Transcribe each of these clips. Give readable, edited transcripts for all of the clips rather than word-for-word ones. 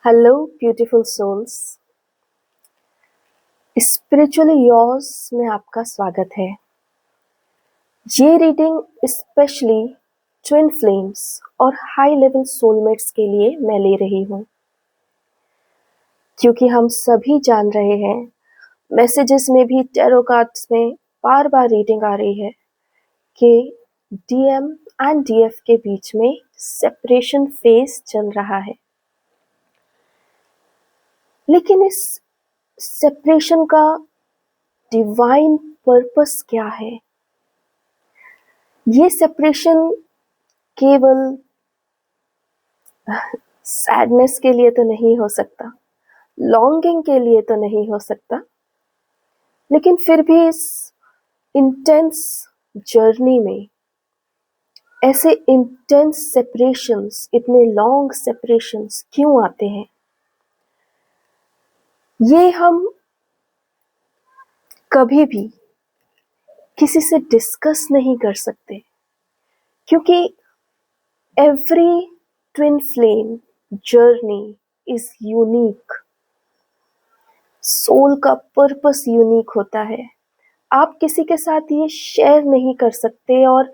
Hello beautiful souls, spiritually yours में आपका स्वागत है। ये रीडिंग स्पेशली ट्विन फ्लेम्स और हाई लेवल सोलमेट्स के लिए मैं ले रही हूँ, क्योंकि हम सभी जान रहे हैं, मैसेजेस में भी टैरो कार्ड्स में बार बार रीडिंग आ रही है कि डीएम एंड डीएफ के बीच में सेपरेशन फेज चल रहा है। लेकिन इस सेपरेशन का डिवाइन पर्पस क्या है? ये सेपरेशन केवल सैडनेस के लिए तो नहीं हो सकता, लॉन्गिंग के लिए तो नहीं हो सकता, लेकिन फिर भी इस इंटेंस जर्नी में ऐसे इंटेंस सेपरेशंस, इतने लॉन्ग सेपरेशंस क्यों आते हैं? ये हम कभी भी किसी से डिस्कस नहीं कर सकते, क्योंकि every twin flame journey is unique. Soul का पर्पस यूनिक होता है। आप किसी के साथ ये शेयर नहीं कर सकते और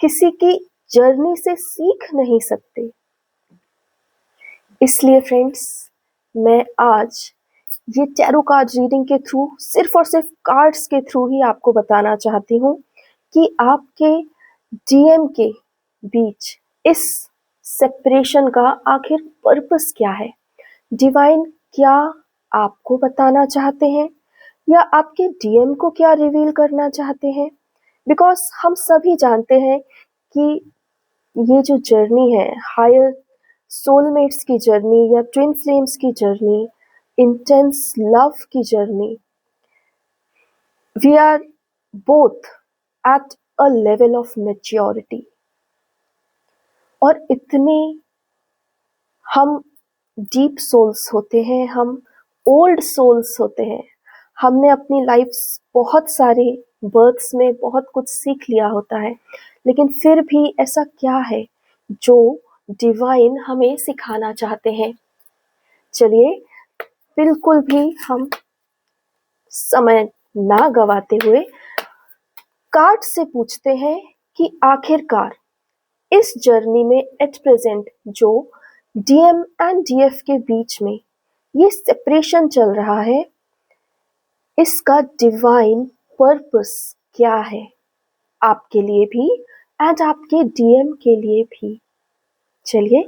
किसी की जर्नी से सीख नहीं सकते। इसलिए फ्रेंड्स, मैं आज ये टैरो कार्ड रीडिंग के थ्रू, सिर्फ और सिर्फ कार्ड्स के थ्रू ही आपको बताना चाहती हूँ कि आपके डीएम के बीच इस सेपरेशन का आखिर पर्पस क्या है। डिवाइन क्या आपको बताना चाहते हैं या आपके डीएम को क्या रिवील करना चाहते हैं? बिकॉज हम सभी जानते हैं कि ये जो जर्नी है, हायर सोलमेट्स की जर्नी या ट्विन फ्लेम्स की जर्नी, इंटेंस लव की journey, we are both at a level of maturity. और इतने हम डीप सोल्स होते हैं, हम ओल्ड सोल्स होते हैं, हमने अपनी लाइफ बहुत सारे बर्थ्स में बहुत कुछ सीख लिया होता है, लेकिन फिर भी ऐसा क्या है जो डिवाइन हमें सिखाना चाहते हैं? चलिए, बिल्कुल भी हम समय ना गवाते हुए कार्ड से पूछते हैं कि आखिरकार इस जर्नी में एट प्रेजेंट जो डीएम एंड डीएफ के बीच में ये सेपरेशन चल रहा है, इसका डिवाइन पर्पस क्या है आपके लिए भी एंड आपके डीएम के लिए भी। चलिए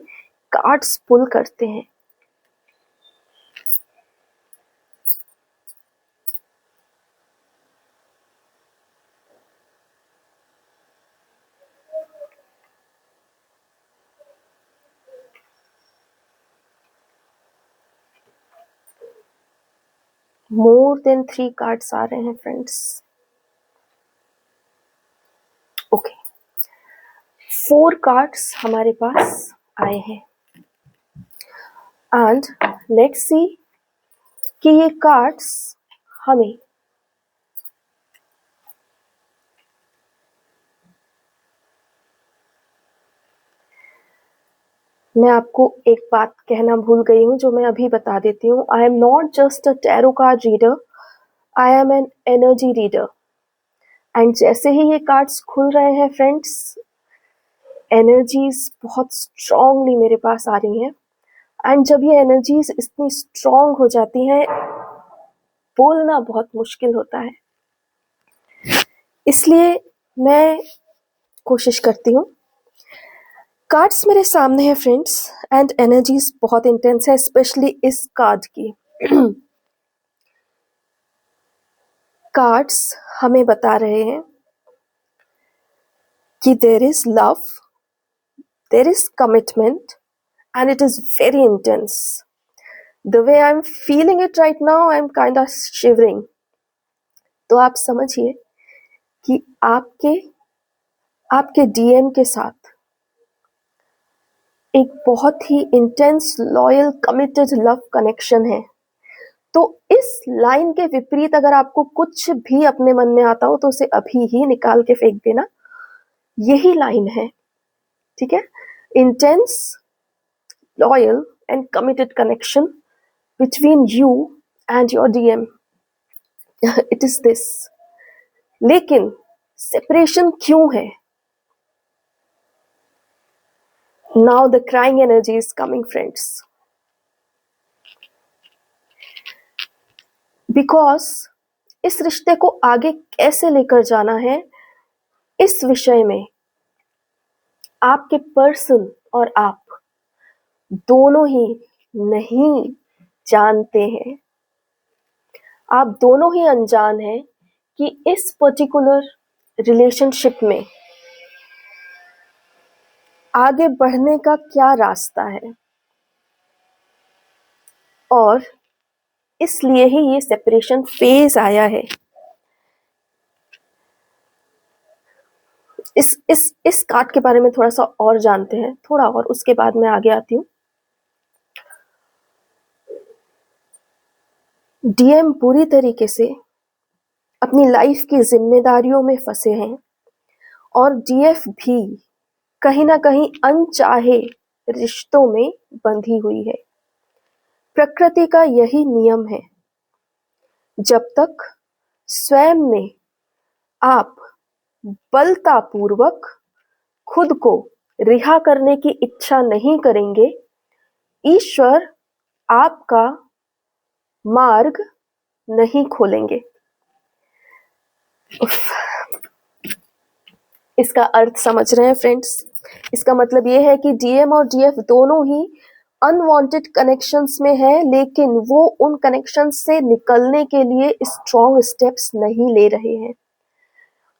कार्ड्स पुल करते हैं। मोर देन 3 कार्ड्स आ रहे हैं फ्रेंड्स। ओके, 4 कार्ड्स हमारे पास आए हैं एंड लेट्स सी कि ये कार्ड्स हमें मैं आपको एक बात कहना भूल गई हूँ, जो मैं अभी बता देती हूँ। I am not just a tarot card reader, I am an energy reader. And जैसे ही ये कार्ड्स खुल रहे हैं फ्रेंड्स, एनर्जीज बहुत स्ट्रांगली मेरे पास आ रही हैं। एंड जब ये एनर्जीज इतनी स्ट्रांग हो जाती हैं, बोलना बहुत मुश्किल होता है। इसलिए मैं कोशिश करती हूँ। कार्ड्स मेरे सामने है फ्रेंड्स एंड एनर्जीज बहुत इंटेंस है, स्पेशली इस कार्ड की। कार्ड्स हमें बता रहे हैं कि there is love, there is commitment and it is very intense. The way I am feeling it right now, I am kind of shivering. तो आप समझिए कि आपके डीएम के साथ एक बहुत ही intense, loyal, committed love connection है। तो इस लाइन के विपरीत अगर आपको कुछ भी अपने मन में आता हो तो उसे अभी ही निकाल के फेंक देना। यही लाइन है, ठीक है? Intense, loyal and committed connection between you and your DM. It is this. लेकिन separation क्यों है? Now the crying energy is coming, friends. Because इस रिश्ते को आगे कैसे लेकर जाना है, इस विषय में आपके पर्सन और आप दोनों ही नहीं जानते हैं। आप दोनों ही अनजान हैं कि इस पर्टिकुलर रिलेशनशिप में आगे बढ़ने का क्या रास्ता है, और इसलिए ही ये सेपरेशन फेज आया है। इस कार्ड के बारे में थोड़ा सा और जानते हैं, थोड़ा और, उसके बाद मैं आगे आती हूँ। डीएम पूरी तरीके से अपनी लाइफ की जिम्मेदारियों में फंसे हैं, और डीएफ भी कहीं ना कहीं अनचाहे रिश्तों में बंधी हुई है। प्रकृति का यही नियम है, जब तक स्वयं में आप बलतापूर्वक खुद को रिहा करने की इच्छा नहीं करेंगे, ईश्वर आपका मार्ग नहीं खोलेंगे। इसका अर्थ समझ रहे हैं फ्रेंड्स? इसका मतलब ये है कि डीएम और डीएफ दोनों ही अनवांटेड कनेक्शंस में है, लेकिन वो उन कनेक्शंस से निकलने के लिए स्ट्रॉन्ग स्टेप्स नहीं ले रहे हैं।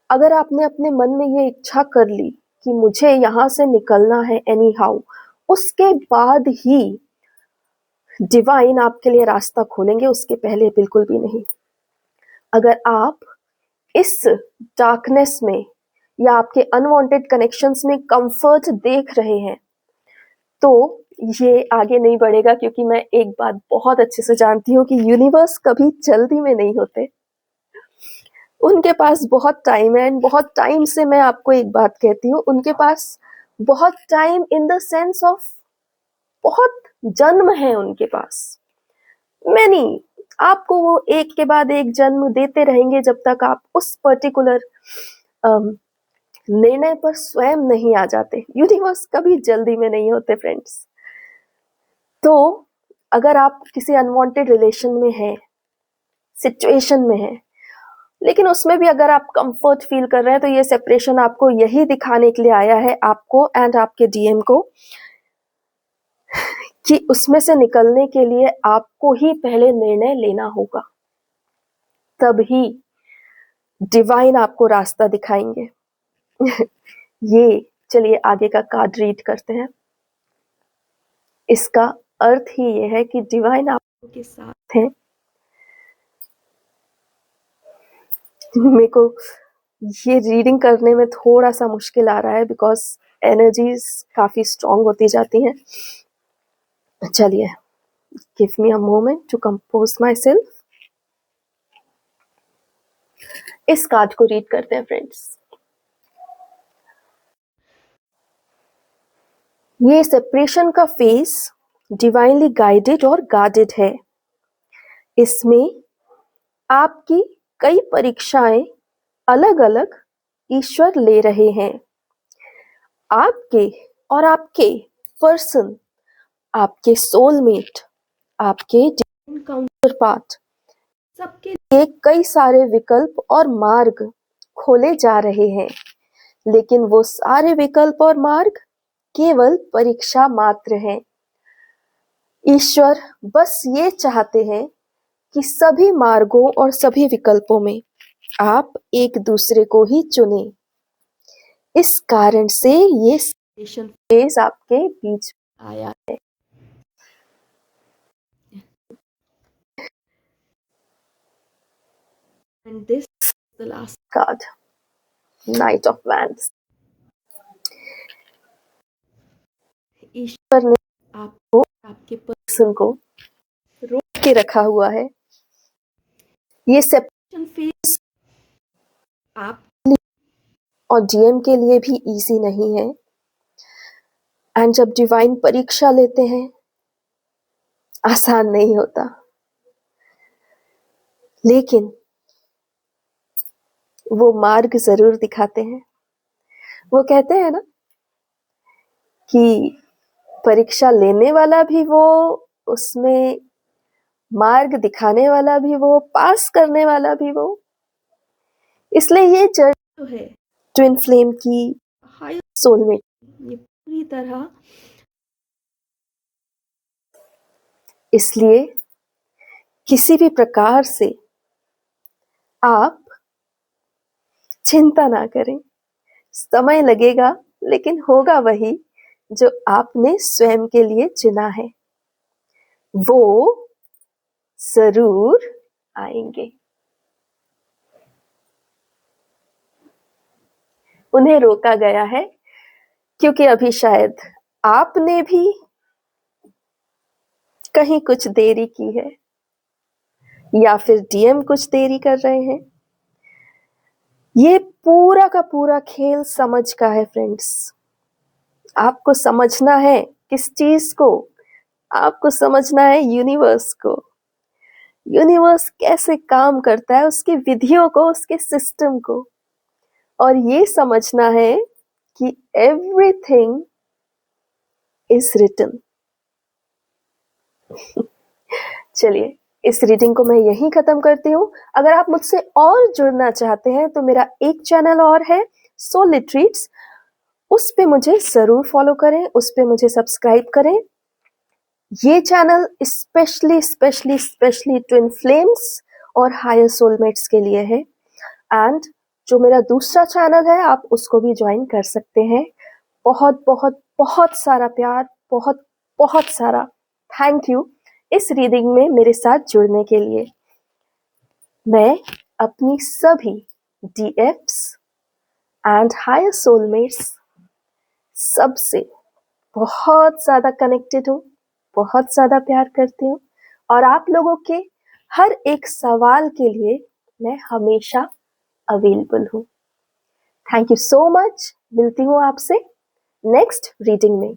अगर आपने अपने मन में ये इच्छा कर ली कि मुझे यहाँ से निकलना है एनी हाउ, उसके बाद ही डिवाइन आपके लिए रास्ता खोलेंगे, उसके पहले बिल्कुल भी नहीं। अगर आप इस डार्कनेस में या आपके अनवांटेड कनेक्शंस में कंफर्ट देख रहे हैं, तो ये आगे नहीं बढ़ेगा, क्योंकि मैं एक बात बहुत अच्छे से जानती हूँ कि यूनिवर्स कभी जल्दी में नहीं होते। उनके पास बहुत टाइम है, एंड बहुत टाइम से मैं आपको एक बात कहती हूँ, उनके पास बहुत time in the sense of बहुत जन्म है उनके पास। मैनी आपको वो एक के बाद एक जन्म देते रहेंगे जब तक आप उस पर्टिकुलर निर्णय पर स्वयं नहीं आ जाते। यूनिवर्स कभी जल्दी में नहीं होते फ्रेंड्स। तो अगर आप किसी अनवांटेड रिलेशन में हैं, सिचुएशन में हैं, लेकिन उसमें भी अगर आप कंफर्ट फील कर रहे हैं, तो ये सेपरेशन आपको यही दिखाने के लिए आया है, आपको एंड आपके डीएम को, कि उसमें से निकलने के लिए आपको ही पहले निर्णय लेना होगा, तभी डिवाइन आपको रास्ता दिखाएंगे। ये चलिए आगे का कार्ड रीड करते हैं। इसका अर्थ ही ये है कि डिवाइन आपके साथ है। मेरे को ये रीडिंग करने में थोड़ा सा मुश्किल आ रहा है, बिकॉज एनर्जीज काफी स्ट्रॉन्ग होती जाती हैं। चलिए, give me a moment to compose myself. इस कार्ड को रीड करते हैं फ्रेंड्स। ये सेपरेशन का फेज डिवाइनली गाइडेड और गार्डेड है। इसमें आपकी कई परीक्षाएं अलग अलग ईश्वर ले रहे हैं। आपके और आपके पर्सन, आपके सोलमेट, आपके डिवाइन काउंटर पार्ट, सबके लिए कई सारे विकल्प और मार्ग खोले जा रहे हैं, लेकिन वो सारे विकल्प और मार्ग केवल परीक्षा मात्र हैं। ईश्वर बस ये चाहते हैं कि सभी मार्गों और सभी विकल्पों में आप एक दूसरे को ही चुने। इस कारण से ये सेपरेशन फेज आपके बीच आया है। And this is the last card, Knight of Wands. ईश्वर ने आपको, आपके पर्सन को रोक के रखा हुआ है। ये सेपरेशन फेज आप और डीएम के लिए भी इजी नहीं है। एंड जब डिवाइन परीक्षा लेते हैं, आसान नहीं होता, लेकिन वो मार्ग ज़रूर दिखाते हैं। वो कहते हैं ना कि परीक्षा लेने वाला भी वो, उसमें मार्ग दिखाने वाला भी वो, पास करने वाला भी वो। इसलिए ये जर्नी जो है ट्विन फ्लेम की, हाई सोलमेट, ये पूरी तरह, इसलिए किसी भी प्रकार से आप चिंता ना करें। समय लगेगा, लेकिन होगा वही जो आपने स्वयं के लिए चुना है, वो जरूर आएंगे। उन्हें रोका गया है क्योंकि अभी शायद आपने भी कहीं कुछ देरी की है, या फिर डीएम कुछ देरी कर रहे हैं। ये पूरा का पूरा खेल समझ का है फ्रेंड्स। आपको समझना है किस चीज को? आपको समझना है यूनिवर्स को। यूनिवर्स कैसे काम करता है, उसकी विधियों को, उसके सिस्टम को। और ये समझना है कि एवरीथिंग इज रिटन। चलिए, इस रीडिंग को मैं यहीं खत्म करती हूँ। अगर आप मुझसे और जुड़ना चाहते हैं तो मेरा एक चैनल और है, सोल लिटरीट्स। उस पे मुझे जरूर फॉलो करें, उस पे मुझे सब्सक्राइब करें। ये channel specially specially specially twin flames और हायर सोलमेट्स के लिए है। एंड जो मेरा दूसरा चैनल है, आप उसको भी ज्वाइन कर सकते हैं। बहुत बहुत बहुत सारा प्यार, बहुत बहुत सारा थैंक यू इस रीडिंग में मेरे साथ जुड़ने के लिए। मैं अपनी सभी डीएफ्स एंड हायर सोलमेट्स सबसे बहुत ज़्यादा कनेक्टेड हूँ, बहुत ज़्यादा प्यार करती हूँ, और आप लोगों के हर एक सवाल के लिए मैं हमेशा अवेलेबल हूँ। Thank you so much. मिलती हूँ आपसे नेक्स्ट रीडिंग में।